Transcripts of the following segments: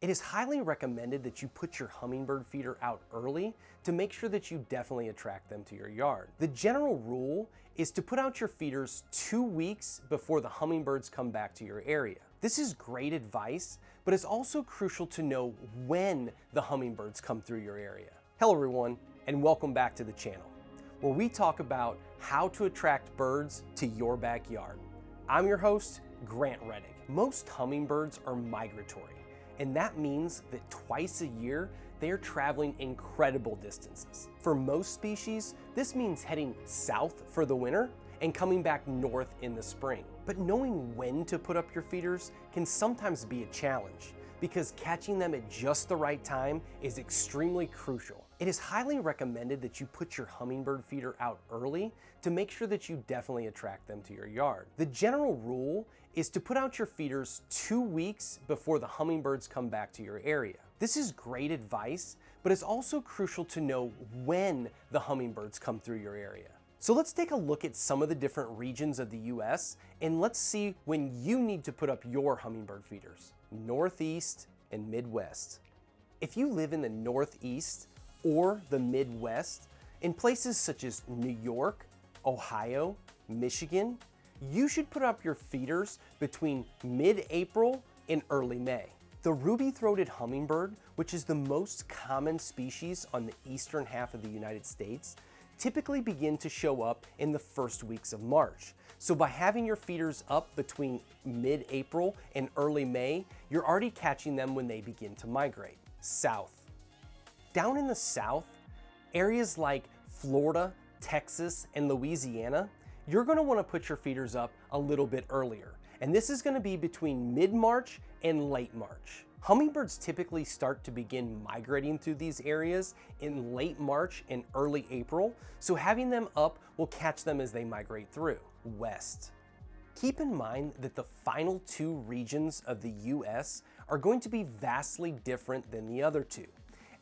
It is highly recommended that you put your hummingbird feeder out early to make sure that you definitely attract them to your yard. The general rule is to put out your feeders 2 weeks before the hummingbirds come back to your area. This is great advice, but it's also crucial to know when the hummingbirds come through your area. Hello everyone, and welcome back to the channel, where we talk about how to attract birds to your backyard. I'm your host, Grant Reddick. Most hummingbirds are migratory, and that means that twice a year, they are traveling incredible distances. For most species, this means heading south for the winter and coming back north in the spring. But knowing when to put up your feeders can sometimes be a challenge, because catching them at just the right time is extremely crucial. It is highly recommended that you put your hummingbird feeder out early to make sure that you definitely attract them to your yard. The general rule is to put out your feeders 2 weeks before the hummingbirds come back to your area. This is great advice, but it's also crucial to know when the hummingbirds come through your area. So let's take a look at some of the different regions of the US, and let's see when you need to put up your hummingbird feeders. Northeast and Midwest. If you live in the Northeast or the Midwest, in places such as New York, Ohio, Michigan, you should put up your feeders between mid-April and early May. The ruby-throated hummingbird, which is the most common species on the eastern half of the United States, typically begin to show up in the first weeks of March. So by having your feeders up between mid-April and early May, you're already catching them when they begin to migrate south. Down in the south, areas like Florida, Texas, and Louisiana, you're going to want to put your feeders up a little bit earlier. And this is going to be between mid-March and late March. Hummingbirds typically start to begin migrating through these areas in late March and early April, so having them up will catch them as they migrate through. West. Keep in mind that the final 2 regions of the US are going to be vastly different than the other 2.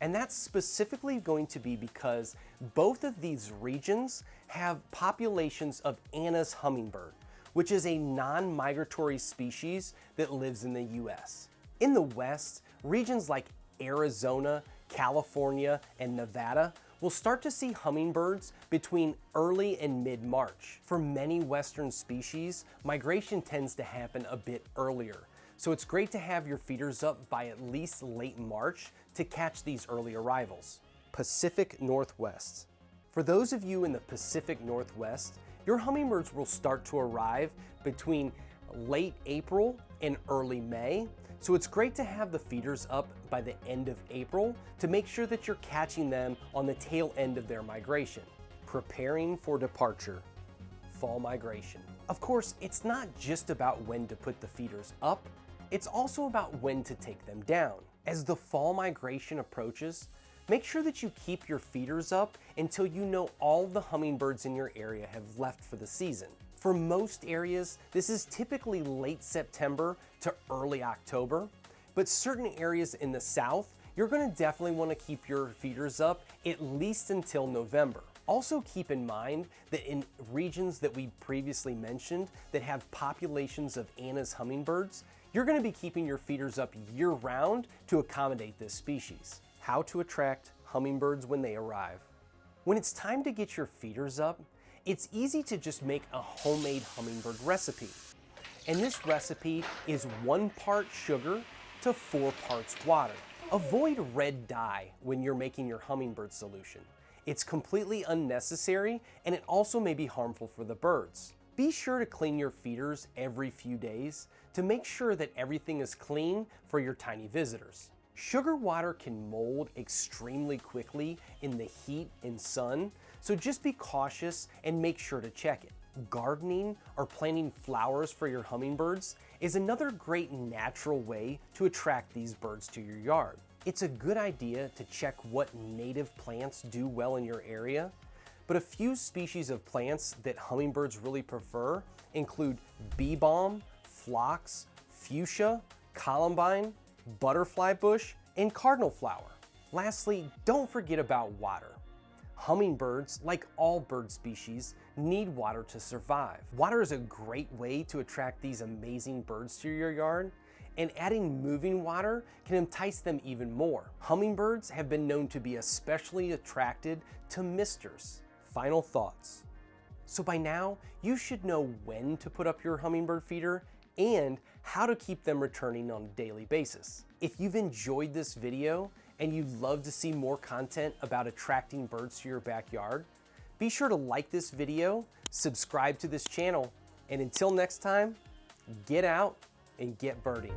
And that's specifically going to be because both of these regions have populations of Anna's hummingbird, which is a non-migratory species that lives in the US. In the West, regions like Arizona, California, and Nevada will start to see hummingbirds between early and mid-March. For many Western species, migration tends to happen a bit earlier, so it's great to have your feeders up by at least late March to catch these early arrivals. Pacific Northwest. For those of you in the Pacific Northwest, your hummingbirds will start to arrive between late April and early May, so it's great to have the feeders up by the end of April to make sure that you're catching them on the tail end of their migration. Preparing for departure. Fall migration. Of course, it's not just about when to put the feeders up, it's also about when to take them down. As the fall migration approaches, make sure that you keep your feeders up until you know all the hummingbirds in your area have left for the season. For most areas, this is typically late September to early October, but certain areas in the South, you're going to definitely want to keep your feeders up at least until November. Also keep in mind that in regions that we previously mentioned that have populations of Anna's hummingbirds, you're going to be keeping your feeders up year-round to accommodate this species. How to attract hummingbirds when they arrive. When it's time to get your feeders up, it's easy to just make a homemade hummingbird recipe. And this recipe is 1 part sugar to 4 parts water. Avoid red dye when you're making your hummingbird solution. It's completely unnecessary, and it also may be harmful for the birds. Be sure to clean your feeders every few days to make sure that everything is clean for your tiny visitors. Sugar water can mold extremely quickly in the heat and sun, so just be cautious and make sure to check it. Gardening or planting flowers for your hummingbirds is another great natural way to attract these birds to your yard. It's a good idea to check what native plants do well in your area, but a few species of plants that hummingbirds really prefer include bee balm, phlox, fuchsia, columbine, butterfly bush, and cardinal flower. Lastly, don't forget about water. Hummingbirds, like all bird species, need water to survive. Water is a great way to attract these amazing birds to your yard, and adding moving water can entice them even more. Hummingbirds have been known to be especially attracted to misters. Final thoughts. So by now, you should know when to put up your hummingbird feeder and how to keep them returning on a daily basis. If you've enjoyed this video and you'd love to see more content about attracting birds to your backyard, be sure to like this video, subscribe to this channel, and until next time, get out and get birding.